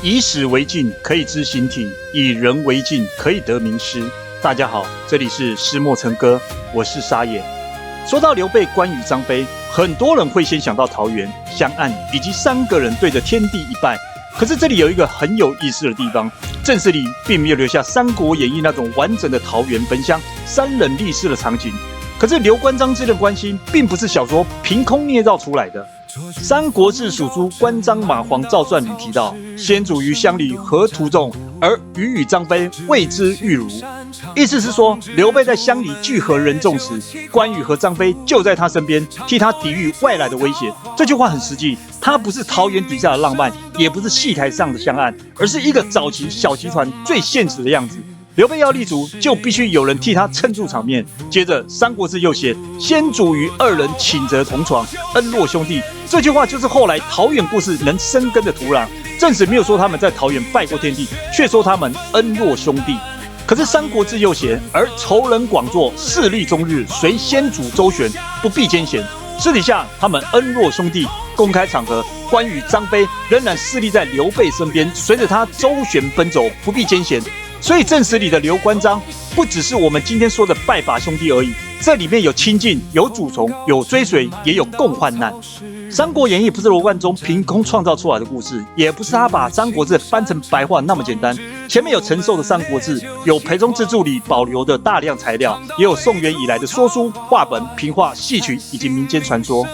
以史为镜，可以知兴替；以人为镜，可以得名师。大家好，这里是师墨成歌，我是沙野。说到刘备、关羽、张飞，很多人会先想到桃园、香岸以及3个人对着天地一拜。可是这里有一个很有意思的地方，正史里并没有留下《三国演义》那种完整的桃园焚香、3人立誓的场景。可是刘关张之间的关系，并不是小说凭空捏造出来的。《三国志·蜀书·关张马黄赵传》里提到，先主于乡里何途中，而羽与张飞谓之玉如。意思是说，刘备在乡里聚合人众时，关羽和张飞就在他身边，替他抵御外来的威胁。这句话很实际，它不是桃园底下的浪漫，也不是戏台上的香案，而是一个早期小集团最现实的样子。刘备要立足，就必须有人替他撑住场面。接着，《三国志》又写：“先主与2人寝则同床，恩若兄弟。”这句话就是后来桃园故事能生根的土壤。正史没有说他们在桃园拜过天地，却说他们恩若兄弟。可是《三国志》又写：“而仇人广作，势力终日，随先主周旋，不避奸嫌。”私底下他们恩若兄弟，公开场合，关羽、张飞仍然势力在刘备身边，随着他周旋奔走，不避奸嫌。所以正史里的刘关张不只是我们今天说的拜把兄弟而已，这里面有亲近，有主从，有追随，也有共患难。《三国演义》不是罗贯中凭空创造出来的故事，也不是他把《三国志》翻成白话那么简单。前面有陈寿的《三国志》，有裴忠志注里保留的大量材料，也有宋元以来的说书、话本、评话、戏曲以及民间传说。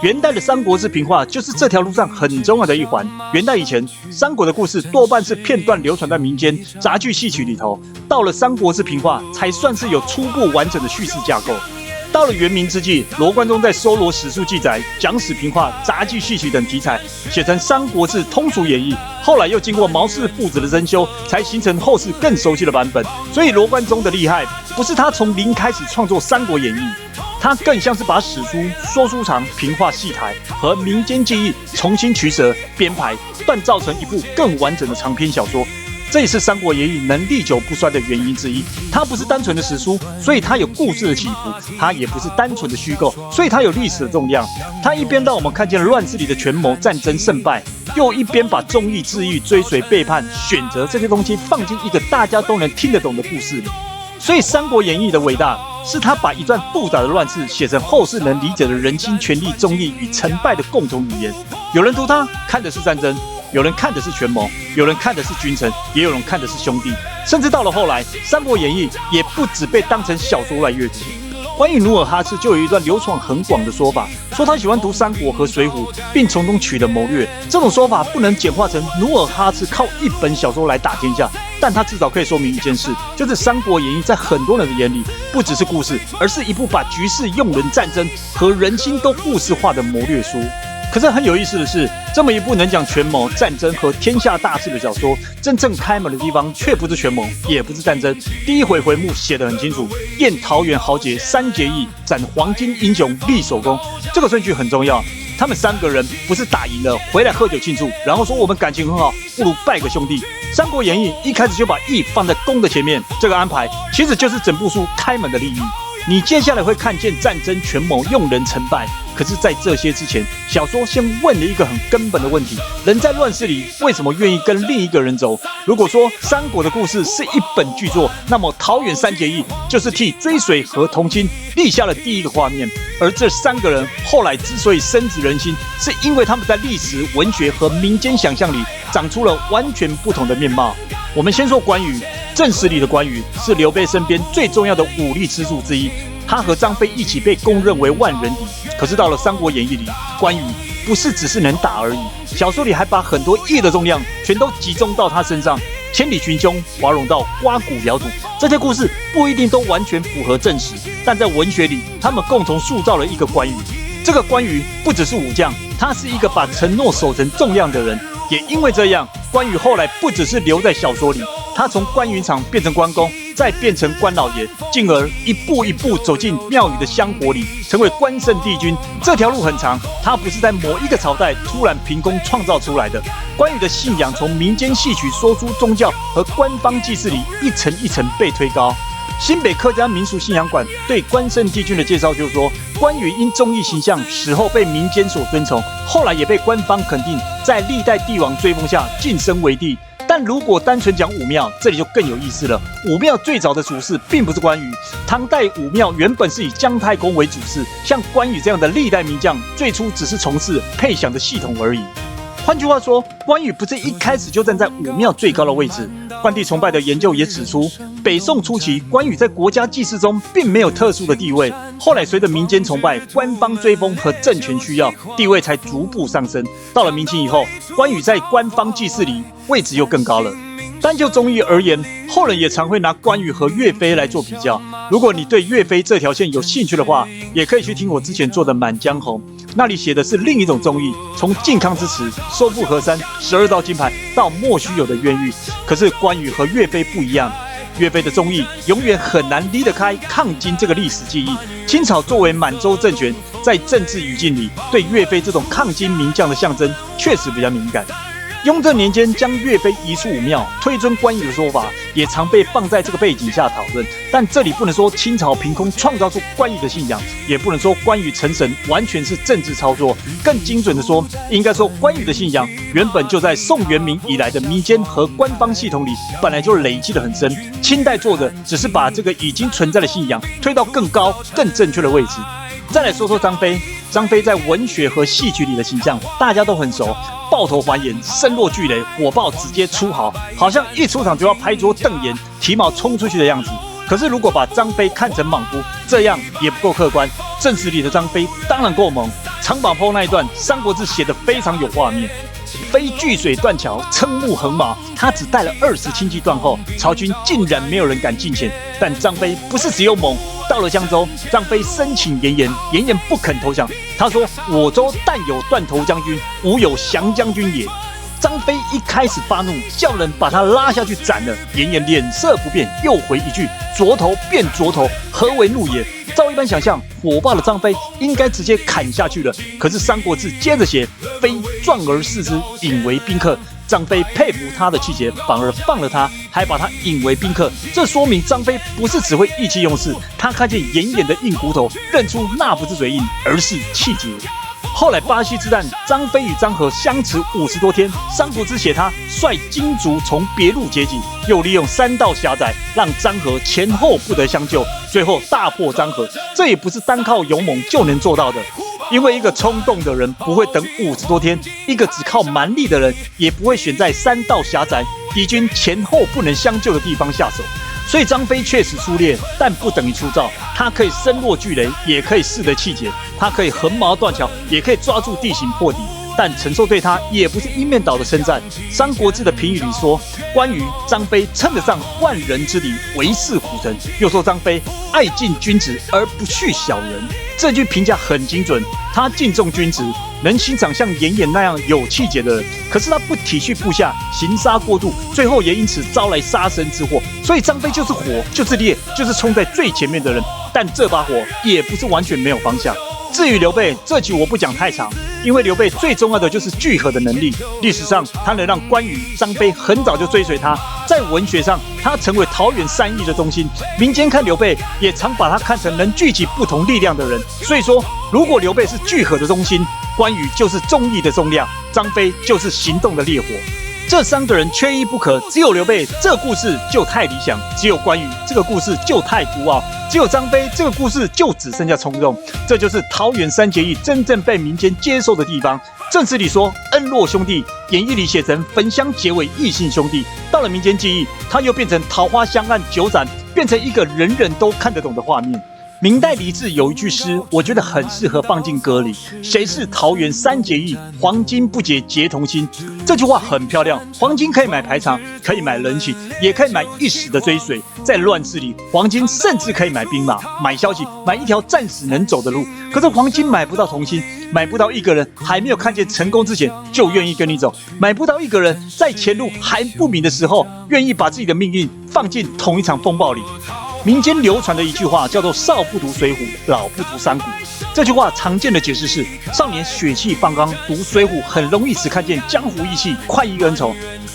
元代的《三国志》评话就是这条路上很重要的一环。元代以前，三国的故事多半是片段流传在民间杂剧戏曲里头，到了《三国志》评话才算是有初步完整的叙事架构。到了元明之际，罗贯中在搜罗史书记载、讲史评话、杂剧戏曲等题材，写成《三国志通俗演义》。后来又经过毛氏父子的增修，才形成后世更熟悉的版本。所以罗贯中的厉害，不是他从零开始创作《三国演义》，他更像是把史书、说书场、评话戏台和民间记忆重新取舍、编排，锻造成一部更完整的长篇小说。这也是《三国演义》能历久不衰的原因之一。它不是单纯的史书，所以它有故事的起伏；它也不是单纯的虚构，所以它有历史的重量。它一边让我们看见了乱世里的权谋、战争胜败，又一边把忠义、治愈、追随、背叛、选择这些东西放进一个大家都能听得懂的故事里。所以《三国演义》的伟大，是他把一段复杂的乱世写成后世能理解的人心、权力、忠义与成败的共同语言。有人读它看的是战争，有人看的是权谋，有人看的是君臣，也有人看的是兄弟。甚至到了后来，《三国演义》也不只被当成小说来阅读。关于努尔哈赤就有一段流传很广的说法，说他喜欢读《三国》和《水浒》，并从中取得谋略。这种说法不能简化成努尔哈赤靠一本小说来打天下，但它至少可以说明一件事，就是《三国演义》在很多人的眼里，不只是故事，而是一部把局势、用人、战争和人心都故事化的谋略书。可是很有意思的是，这么一部能讲权谋、战争和天下大事的小说，真正开门的地方却不是权谋，也不是战争。第一回回目写得很清楚：宴桃园豪杰3结义，斩黄巾英雄立首功。这个顺序很重要。他们3个人不是打赢了回来喝酒庆祝，然后说我们感情很好，不如拜个兄弟。《三国演义》一开始就把义放在公的前面，这个安排其实就是整部书开门的利益。你接下来会看见战争、权谋、用人、成败。可是，在这些之前，小说先问了一个很根本的问题：人在乱世里为什么愿意跟另一个人走？如果说三国的故事是一本巨作，那么桃园3结义就是替追随和同心立下了第一个画面。而这3个人后来之所以深植人心，是因为他们在历史、文学和民间想象里长出了完全不同的面貌。我们先说关羽，正史里的关羽是刘备身边最重要的武力支柱之一。他和张飞一起被公认为万人敌，可是到了《三国演义》里，关羽不是只是能打而已，小说里还把很多义的重量全都集中到他身上。千里群雄，华容道，刮骨疗毒，这些故事不一定都完全符合正史，但在文学里，他们共同塑造了一个关羽。这个关羽不只是武将，他是一个把承诺守成重量的人。也因为这样，关羽后来不只是留在小说里，他从关云长变成关公，再变成关老爷，进而一步一步走进庙宇的香火里，成为关圣帝君。这条路很长，他不是在某一个朝代突然凭空创造出来的。关羽的信仰从民间戏曲、说书、宗教和官方祭祀里一层一层被推高。新北客家民俗信仰馆对关圣帝君的介绍就是说，关羽因忠义形象，死后被民间所尊崇，后来也被官方肯定，在历代帝王追封下晋升为帝。但如果单纯讲武庙，这里就更有意思了。武庙最早的主事并不是关羽，唐代武庙原本是以姜太公为主事，像关羽这样的历代名将，最初只是从事配享的系统而已。换句话说，关羽不是一开始就站在武庙最高的位置。关帝崇拜的研究也指出，北宋初期，关羽在国家祭祀中并没有特殊的地位，后来随着民间崇拜、官方追封和政权需要，地位才逐步上升。到了明清以后，关羽在官方祭祀里位置又更高了。单就忠义而言，后人也常会拿关羽和岳飞来做比较。如果你对岳飞这条线有兴趣的话，也可以去听我之前做的《满江红》，那里写的是另一种忠义，从靖康之耻、收复河山、12道金牌到莫须有的冤狱。可是关羽和岳飞不一样，岳飞的忠义永远很难离得开抗金这个历史记忆。清朝作为满洲政权，在政治语境里，对岳飞这种抗金名将的象征确实比较敏感。雍正年间将岳飞移出武庙，推尊关羽的说法，也常被放在这个背景下讨论。但这里不能说清朝凭空创造出关羽的信仰，也不能说关羽成神完全是政治操作。更精准的说，应该说关羽的信仰原本就在宋元明以来的民间和官方系统里本来就累积得很深。清代作者只是把这个已经存在的信仰推到更高、更正确的位置。再来说说张飞，张飞在文学和戏曲里的形象大家都很熟，抱头还眼，身若巨雷，火爆直接出豪，好像一出场就要拍桌瞪眼，提毛冲出去的样子。可是如果把张飞看成莽夫，这样也不够客观。正史里的张飞当然够猛，长坂坡那一段《三国志》写得非常有画面。飞巨水断桥，瞠目横马，他只带了20轻骑断后，曹军竟然没有人敢近前。但张飞不是只有猛，到了江州，张飞申请严颜，严颜不肯投降。他说：“我州但有断头将军，无有降将军也。”张飞一开始发怒，叫人把他拉下去斩了。严颜脸色不变，又回一句：“斫头便斫头，何为怒也？”照一般想象，火爆的张飞应该直接砍下去了。可是《三国志》接着写：“飞壮而视之，引为宾客。”张飞佩服他的气节，反而放了他，还把他引为宾客。这说明张飞不是只会意气用事，他看见严颜的硬骨头，认出那不是嘴硬，而是气节。后来巴西之战，张飞与张合相持50多天，《三国志》写他率精卒从别路接济，又利用3道狭窄，让张合前后不得相救，最后大破张合。这也不是单靠勇猛就能做到的，因为一个冲动的人不会等50多天，一个只靠蛮力的人也不会选在3道狭窄、敌军前后不能相救的地方下手。所以张飞确实出列，但不等于出招。他可以身若巨雷，也可以识得气节；他可以横矛断桥，也可以抓住地形破敌。但陈寿对他也不是一面倒的称赞。《三国志》的评语里说，关羽、张飞称得上万人之敌，唯是虎臣。又说张飞爱敬君子而不恤小人。这句评价很精准，他敬重君子，能欣赏像严颜那样有气节的人，可是他不体恤部下，行杀过度，最后也因此招来杀身之祸。所以张飞就是火，就是烈，就是冲在最前面的人。但这把火也不是完全没有方向。至于刘备，这集我不讲太长，因为刘备最重要的就是聚合的能力。历史上，他能让关羽、张飞很早就追随他；在文学上，他成为桃园3义的中心。民间看刘备，也常把他看成能聚集不同力量的人。所以说，如果刘备是聚合的中心，关羽就是忠义的重量，张飞就是行动的烈火。这3个人缺一不可，只有刘备这个故事就太理想，只有关羽这个故事就太孤傲，只有张飞这个故事就只剩下从容。这就是桃园3结义真正被民间接受的地方。正史里说恩若兄弟，演义里写成焚香结为异姓兄弟。到了民间记忆，它又变成桃花香案酒盏，变成一个人人都看得懂的画面。明代李治有一句诗，我觉得很适合放进歌里：谁是桃园3结义，黄金不解结同心。这句话很漂亮，黄金可以买排场，可以买人情，也可以买一时的追随。在乱世里，黄金甚至可以买兵马、买消息、买一条暂时能走的路。可是黄金买不到同心，买不到一个人还没有看见成功之前就愿意跟你走，买不到一个人在前路还不明的时候愿意把自己的命运放进同一场风暴里。民间流传的一句话叫做少不读水浒，老不读三国。这句话常见的解释是，少年血气方刚，读水浒很容易只看见江湖义气、快意恩仇；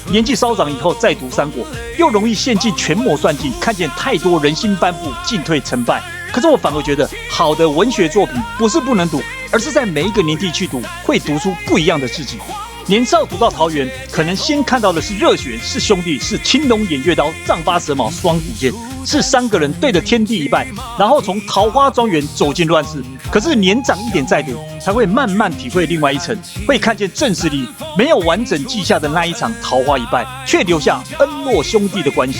年纪稍长以后再读三国，又容易陷进权谋算计，看见太多人心斑布、进退成败。可是我反而觉得，好的文学作品不是不能读，而是在每一个年纪去读，会读出不一样的自己。年少读到桃园，可能先看到的是热血，是兄弟，是青龙偃月刀、丈八蛇矛、双股剑，是三个人对着天地一拜，然后从桃花庄园走进乱世。可是年长一点再读，才会慢慢体会另外一层，会看见正史里没有完整记下的那一场桃花一拜，却留下恩诺兄弟的关系。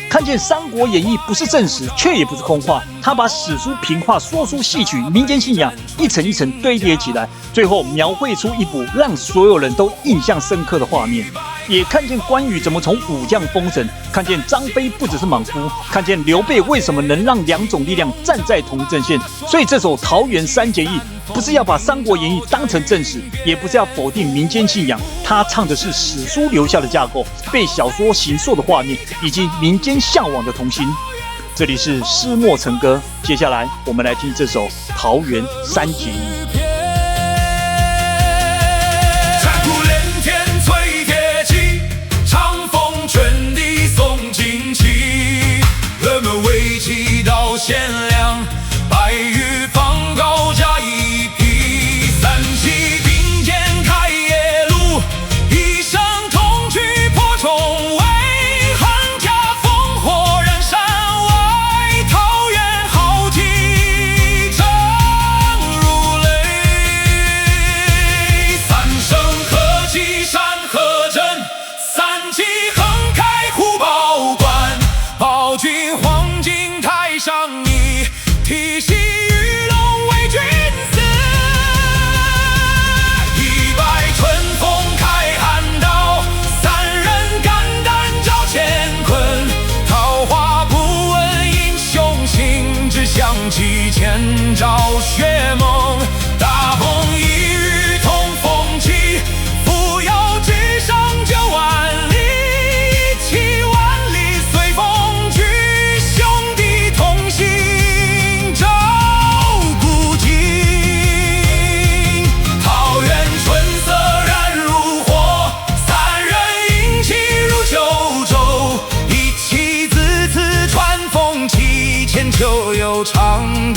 看见《三国演义》不是正史，却也不是空话，他把史书平话、说书戏曲、民间信仰一层一层堆叠起来，最后描绘出一幅让所有人都印象深刻的画面。也看见关羽怎么从武将封神，看见张飞不只是莽夫，看见刘备为什么能让两种力量站在同一阵线。所以这首《桃园三结义》不是要把《三国演义》当成正史，也不是要否定民间信仰，它唱的是史书留下的架构，被小说形塑的画面，以及民间向往的童心。这里是诗墨成歌，接下来我们来听这首《桃园三结义》。限量白玉放高价一匹，三骑并肩开夜路，一声铜炬破重围，汉家烽火燃山外，桃园豪气正如雷。三声贺击山河震，三骑横开虎豹关，报君黄金台上你提携玉龙为君死，一百春风开汉道，三人肝胆照乾坤，桃花不问英雄心，只想起千朝血梦，大鹏一日同风起，扶摇直上9万里，7万里随风去，兄弟同心照古今。桃园春色燃如火，三人英气如九州，一骑自此传风气，千秋悠长